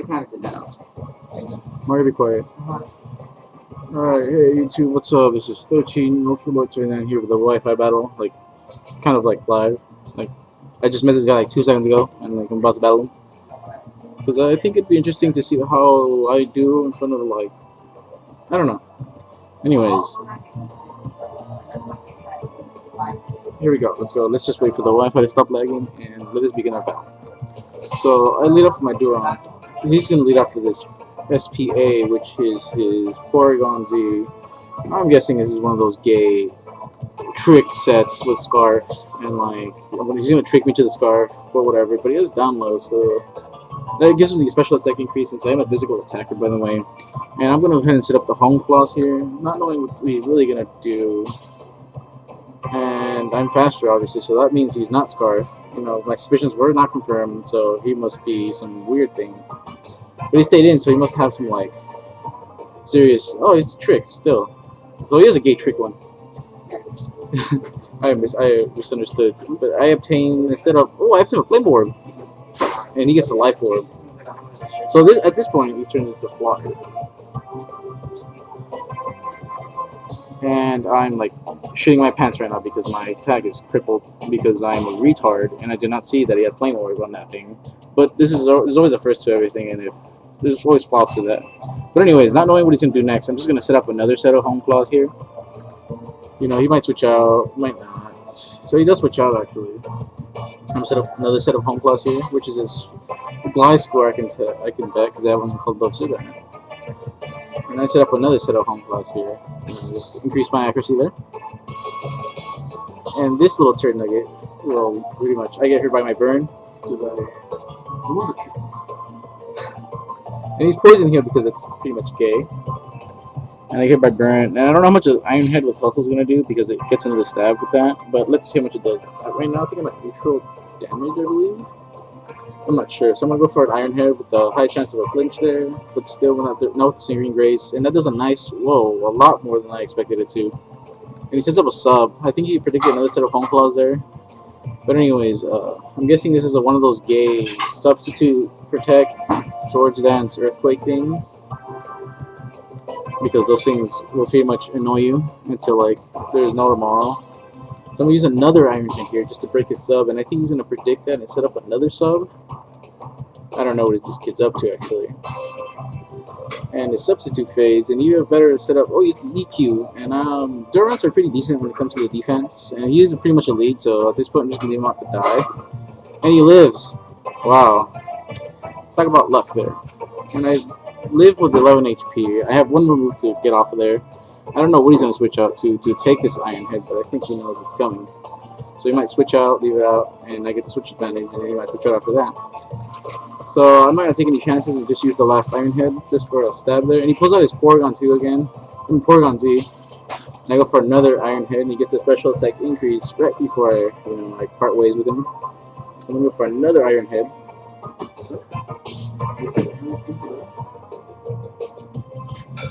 What time is it now? Mario, be quiet. Alright, hey YouTube, what's up? This is 13ULTRALORD79 here with the Wi-Fi battle, like, kind of like live. Like, I just met this guy like 2 seconds ago, and like I'm about to battle him. Because I think it'd be interesting to see how I do in front of, like, I don't know. Anyways. Here we go, let's go. Let's just wait for the Wi-Fi to stop lagging, and let us begin our battle. So, I lead off with my Duron. He's going to lead off with this SPA, which is his Porygon Z. I'm guessing this is one of those gay trick sets with Scarf, and like, he's gonna trick me to the Scarf, but whatever. But he has down low, so that gives him the special attack increase since I am a physical attacker, by the way. And I'm gonna go ahead and set up the home clause here, not knowing what he's really gonna do. And I'm faster, obviously, so that means he's not Scarf. You know, my suspicions were not confirmed, so he must be some weird thing. But he stayed in, so he must have some, like, serious... Oh, he's a trick, still. So he is a gay trick one. I misunderstood. But I obtained, instead of... Oh, I obtained a Flame Orb. And he gets a Life Orb. So this, at this point, he turns into Fodder. And I'm, like, shitting my pants right now because my attack is crippled because I'm a retard, and I did not see that he had Flame Orb on that thing. But there's always a first to everything, and if there's always flaws to that. But anyways, not knowing what he's going to do next, I'm just going to set up another set of home claws here. You know, he might switch out, might not. So he does switch out, actually. I'm going to set up another set of home claws here, which is his Glide score I can bet, because I have one called Love Sugar. And I set up another set of home claws here. And just increase my accuracy there. And this little turd nugget, well, pretty much, I get hurt by my burn. And he's poisoned here because it's pretty much gay. And I get by burn. And I don't know how much an Iron Head with Hustle is going to do because it gets into the stab with that. But let's see how much it does. Right now I think I'm at neutral damage, I believe. I'm not sure. So I'm going to go for an Iron Head with the high chance of a flinch there. But still, not with the Searing Grace. And that does a nice, whoa, a lot more than I expected it to. And he sets up a sub. I think he predicted another set of home claws there. But anyways, I'm guessing this is one of those gay substitute protect Swords Dance Earthquake things, because those things will pretty much annoy you until like there's no tomorrow. So I'm gonna use another Iron Head here just to break his sub, and I think he's gonna predict that and set up another sub. I don't know what this kid's up to actually. And his substitute fades, and you have better set up. Oh, you can EQ, and Durants are pretty decent when it comes to the defense, and he's pretty much a lead. So at this point, I'm just gonna leave him out to die, and he lives. Wow. Talk about luck there. And I live with 11 HP. I have one more move to get off of there. I don't know what he's going to switch out to take this Iron Head, but I think he knows it's coming. So he might switch out, leave it out, and I get the switch advantage, and then he might switch out after that. So I'm not going to take any chances and just use the last Iron Head just for a stab there. And he pulls out his Porygon 2 again. I mean, Porygon Z. And I go for another Iron Head, and he gets a special attack increase right before I part ways with him. So I'm going to go for another Iron Head.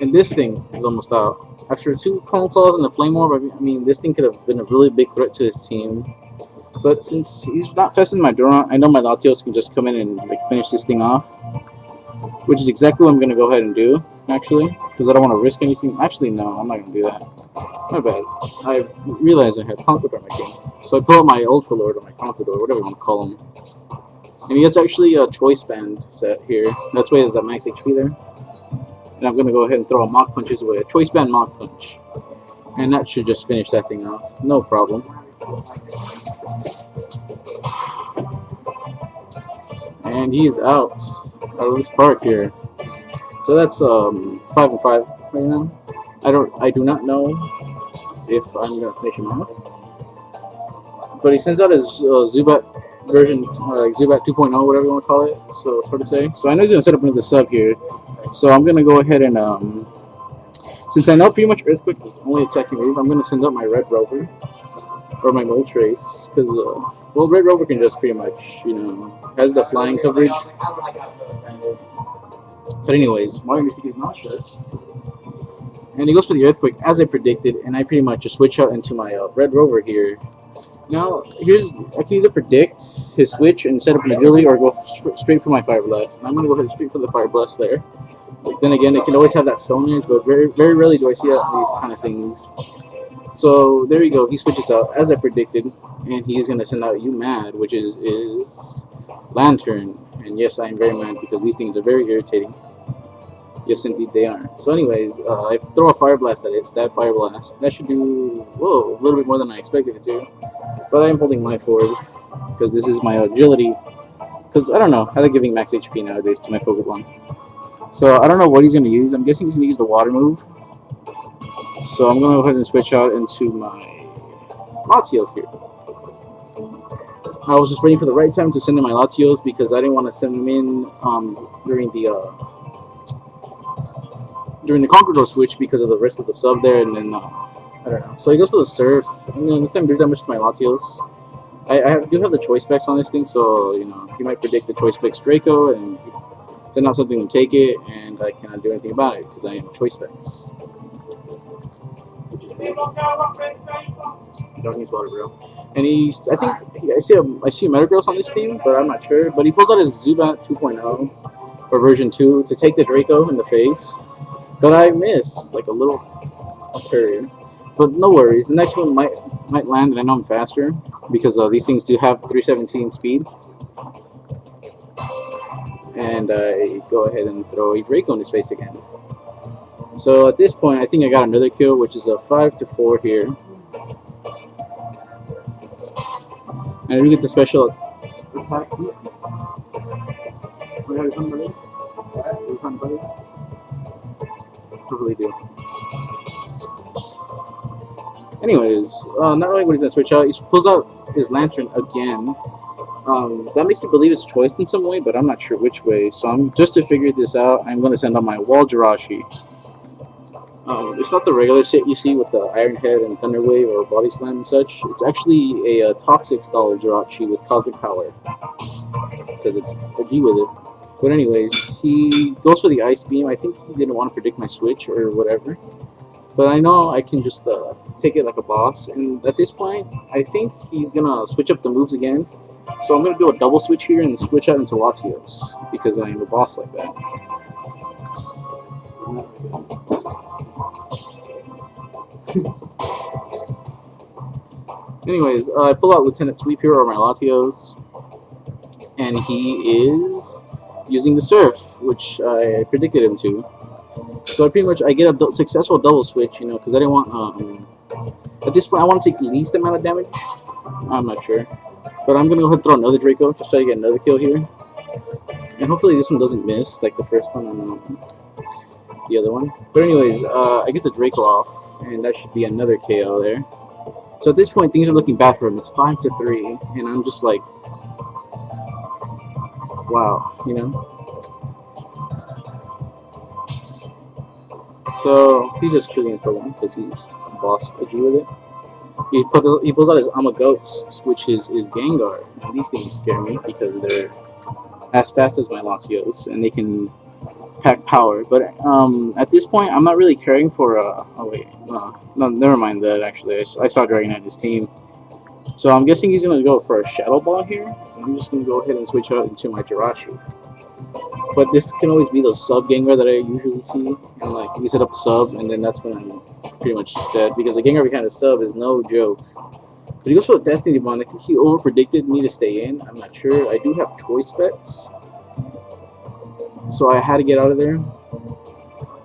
And this thing is almost out. After 2 Home Claws and the Flame Orb, I mean, this thing could have been a really big threat to his team. But since he's not testing my Durant, I know my Latios can just come in and like finish this thing off. Which is exactly what I'm going to go ahead and do, actually. Because I don't want to risk anything. Actually, no, I'm not going to do that. My bad. I realized I had Conqueror on my team. So I pull out my Ultra Lord or my Conqueror, whatever you want to call him. And he has actually a Choice Band set here. That's why he has that max HP there. And I'm going to go ahead and throw a Mach Punch his way. A Choice Band Mach Punch. And that should just finish that thing off. No problem. And he is out of this park here. So that's 5 and 5 right now. I do not know if I'm going to finish him off. But he sends out his Zubat version, like Zubat 2.0, whatever you want to call it, so to say. So I know he's going to set up another sub here. So I'm going to go ahead and, since I know pretty much Earthquake is the only attacking move, I'm going to send out my Red Rover, or my Moltres, because, well, Red Rover can just pretty much, you know, has the flying coverage. But anyways, Mario needs to get his mouth shut. And he goes for the Earthquake, as I predicted, and I pretty much just switch out into my Red Rover here. Now, I can either predict his switch and set up an agility, or go straight for my Fire Blast. And I'm going to go ahead straight for the Fire Blast there. But then again, it can always have that Stone Edge, but very rarely do I see that in these kind of things. So there you go. He switches out as I predicted, and he's going to send out You Mad, which is Lantern. And yes, I am very mad because these things are very irritating. Yes, indeed they are. So anyways, I throw a Fire Blast at it, stab Fire Blast. That should do, whoa, a little bit more than I expected it to. But I am holding my forward, because this is my agility. Because, I don't know, I like giving max HP nowadays to my Pokemon. So, I don't know what he's going to use. I'm guessing he's going to use the Water move. So, I'm going to go ahead and switch out into my Latios here. I was just waiting for the right time to send in my Latios, because I didn't want to send them in during the Conqueror switch because of the risk of the sub there, and then, I don't know. So he goes for the Surf, and then this time do damage to my Latios. I do have the Choice Specs on this thing, so, you know, he might predict the Choice Specs Draco, and send out something to take it, and I cannot do anything about it, because I am Choice Specs. Don't use Water, bro. And he's, I see a Metagross on this team, but I'm not sure. But he pulls out his Zubat 2.0, or version 2, to take the Draco in the face. But I miss, like a little turd. But no worries, the next one might land, and I know I'm faster, because these things do have 317 speed. And I go ahead and throw a Draco in his face again. So at this point, I think I got another kill, which is a 5-4 here. And I do get the special attack. Totally do. Anyways, not really what he's gonna switch out. He pulls out his Lantern again. That makes me believe it's choice in some way, but I'm not sure which way. So I'm just to figure this out, I'm gonna send out my Wall Jirachi. It's not the regular shit you see with the Iron Head and Thunder Wave or Body Slam and such. It's actually a Toxic style Jirachi with Cosmic Power, because it's a G with it. But anyways, he goes for the Ice Beam. I think he didn't want to predict my switch or whatever. But I know I can just take it like a boss. And at this point, I think he's going to switch up the moves again. So I'm going to do a double switch here and switch out into Latios, because I am a boss like that. Anyways, I pull out Lieutenant Sweep here on my Latios. And he is using the Surf, which I predicted him to. So I get a successful double switch, you know, because I didn't want, at this point I want to take the least amount of damage. I'm not sure. But I'm going to go ahead and throw another Draco, just try to get another kill here. And hopefully this one doesn't miss, like the first one and the other one. But anyways, I get the Draco off, and that should be another KO there. So at this point, things are looking bad for him. It's 5-3, and I'm just like, wow, you know? So he's just killing his Pokemon because he's boss G with it. He pulls out his Amaghost, which is Gengar. And these things scare me because they're as fast as my Latios, and they can pack power. But at this point, I'm not really caring for. Oh wait, no, never mind that. Actually, I saw Dragonite in his team, so I'm guessing he's gonna go for a Shadow Ball here. And I'm just gonna go ahead and switch out into my Jirachi. But this can always be the sub Gengar that I usually see, and like you set up a sub, and then that's when I'm pretty much dead, because the Gengar behind a sub is no joke. But he goes for the Destiny Bond. I think he over predicted me to stay in. I'm not sure. I do have Choice Specs, so I had to get out of there.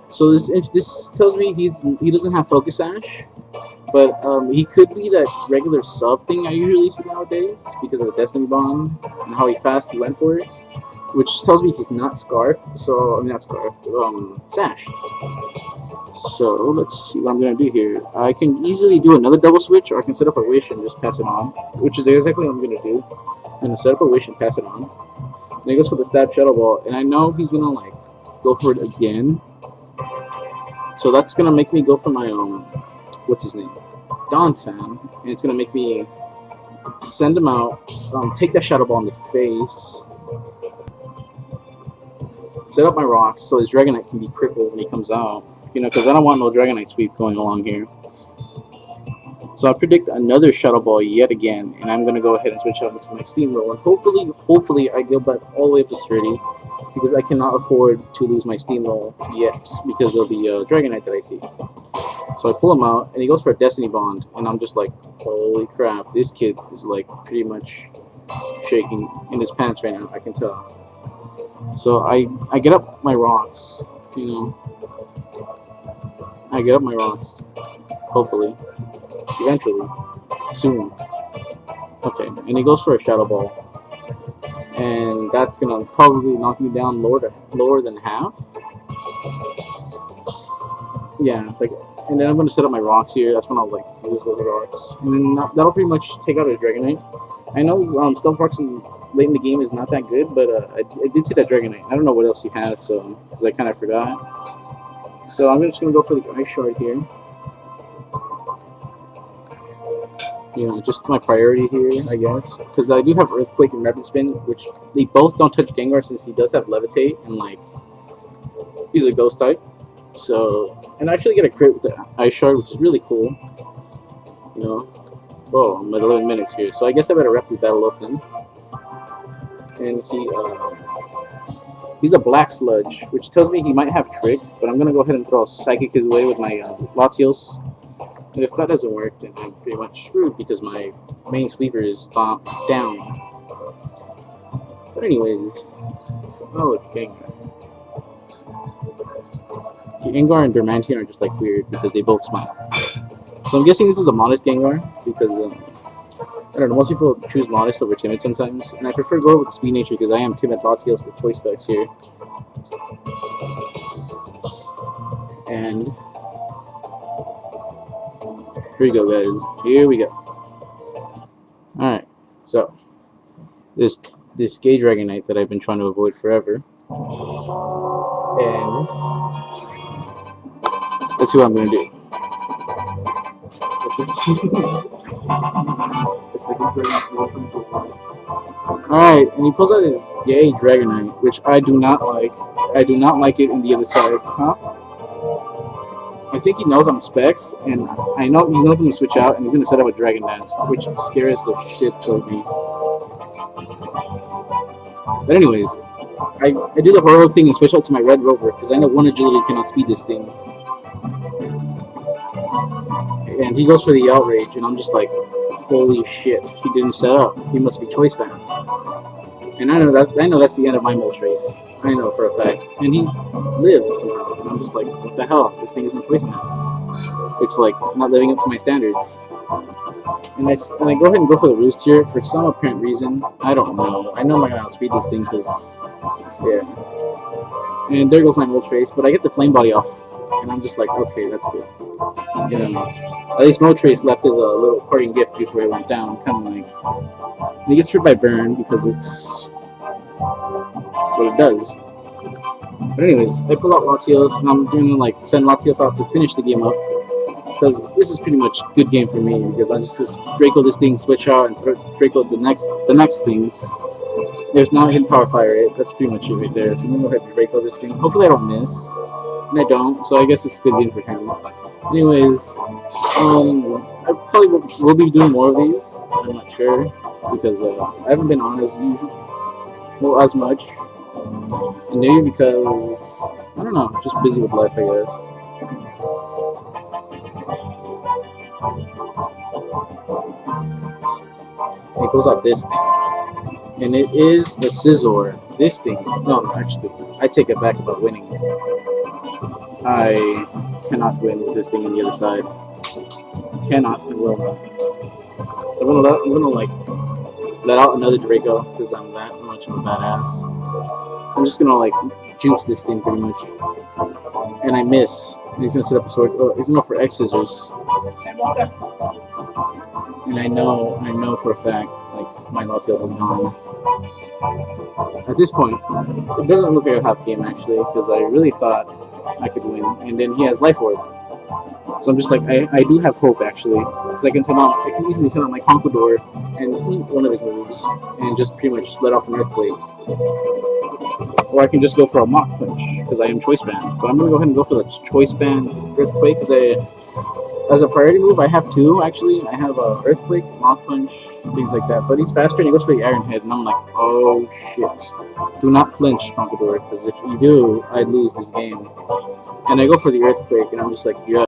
So this tells me he doesn't have Focus Sash, but he could be that regular sub thing I usually see nowadays because of the Destiny Bond and how fast he went for it. Which tells me he's not Scarfed, so, I mean, not Scarfed, Sash. So, let's see what I'm going to do here. I can easily do another double switch, or I can set up a Wish and just pass it on, which is exactly what I'm going to do. I'm going to set up a Wish and pass it on. Then he goes for the Stab Shadow Ball, and I know he's going to, like, go for it again. So that's going to make me go for my, what's his name? Donphan, and it's going to make me send him out, take that Shadow Ball in the face, set up my rocks so his Dragonite can be crippled when he comes out. You know, because I don't want no Dragonite sweep going along here. So I predict another Shadow Ball yet again, and I'm gonna go ahead and switch out into my Steamroll, and hopefully I go back all the way up to 30, because I cannot afford to lose my Steamroll yet because of the Dragonite that I see. So I pull him out, and he goes for a Destiny Bond, and I'm just like, holy crap, this kid is like pretty much shaking in his pants right now, I can tell. So I get up my rocks, you know. I get up my rocks, hopefully, eventually, soon. Okay, and he goes for a Shadow Ball, and that's gonna probably knock me down lower than half. Yeah, like, and then I'm gonna set up my rocks here. That's when I'll like use those rocks, and then that'll pretty much take out a Dragonite. I know Stealth Rocks late in the game is not that good, but I did see that Dragonite. I don't know what else he has, so because I kind of forgot. So I'm just gonna go for the Ice Shard here. You know, just my priority here, I guess, because I do have Earthquake and Rapid Spin, which they both don't touch Gengar since he does have Levitate and like he's a Ghost type. So, and I actually get a crit with the Ice Shard, which is really cool. You know, whoa, I'm at 11 minutes here, so I guess I better wrap this battle up then. And he's a Black Sludge, which tells me he might have Trick, but I'm gonna go ahead and throw a Psychic his way with my Latios. And if that doesn't work, then I'm pretty much screwed because my main sweeper is down. But anyways, oh look, Gengar. Gengar and Darmanitan are just like weird because they both smile. So I'm guessing this is a Modest Gengar because I don't know, most people choose Modest over Timid sometimes, and I prefer going with Speed Nature because I am Timid Latios with Choice Specs here. And here we go, guys. Here we go. Alright, so this Gay Dragonite that I've been trying to avoid forever. And let's see what I'm gonna do. Alright, and he pulls out his Gay Dragonite, which I do not like. I do not like it in the other side. Huh? I think he knows I'm Specs, and I know he knows I'm gonna switch out, and he's gonna set up a Dragon Dance, which scares the shit out of me. But anyways, I do the heroic thing and switch out to my Red Rover because I know 1 agility cannot speed this thing. And he goes for the Outrage, and I'm just like, holy shit, he didn't set up. He must be choice bound. And I know that's the end of my Moltres. I know for a fact. And he lives somehow. And I'm just like, what the hell? This thing isn't choice bound. It's like not living up to my standards. And I go ahead and go for the Roost here for some apparent reason. I don't know. I know I'm not gonna outspeed this thing because, yeah. And there goes my Moltres, but I get the Flame Body off. And I'm just like, okay, that's good. You know, at least Moltres left as a little parting gift before he went down, kind of like. And he gets hurt by Burn because it's what it does. But anyways, I pull out Latios, and I'm gonna like send Latios out to finish the game up because this is pretty much a good game for me because I just Draco this thing, switch out, and Draco the next thing. If not, hit Power Fire it. That's pretty much it right there. So I'm gonna go ahead and Draco this thing. Hopefully I don't miss. And I don't, so I guess it's a good game for him. Anyways, I probably will be doing more of these. I'm not sure because I haven't been on as usual, well, as much. And maybe because I don't know, just busy with life, I guess. It goes out this thing, and it is the Scizor. This thing, no, actually, I take it back about winning. I cannot win with this thing on the other side. Cannot and will not. I'm gonna like let out another Draco because I'm that much of a badass. I'm just gonna like juice this thing pretty much, and I miss. And he's gonna set up a sword. Oh, he's gonna go for X Scissors. And I know for a fact, like my Latios is gone. At this point, it doesn't look like a half game actually, because I really thought I could win, and then he has Life Orb. So I'm just like, I do have hope actually, because I can easily send out my Conquador and eat one of his moves, and just pretty much let off an Earthquake. Or I can just go for a Mach Punch, because I am Choice Band. But I'm gonna go ahead and go for the Choice Band Earthquake, because as a priority move, I have two, actually. I have Earthquake, Mach Punch, things like that. But he's faster and he goes for the Iron Head, and I'm like, oh shit. Do not flinch, Pompadour, because if you do, I'd lose this game. And I go for the Earthquake, and I'm just like, yeah.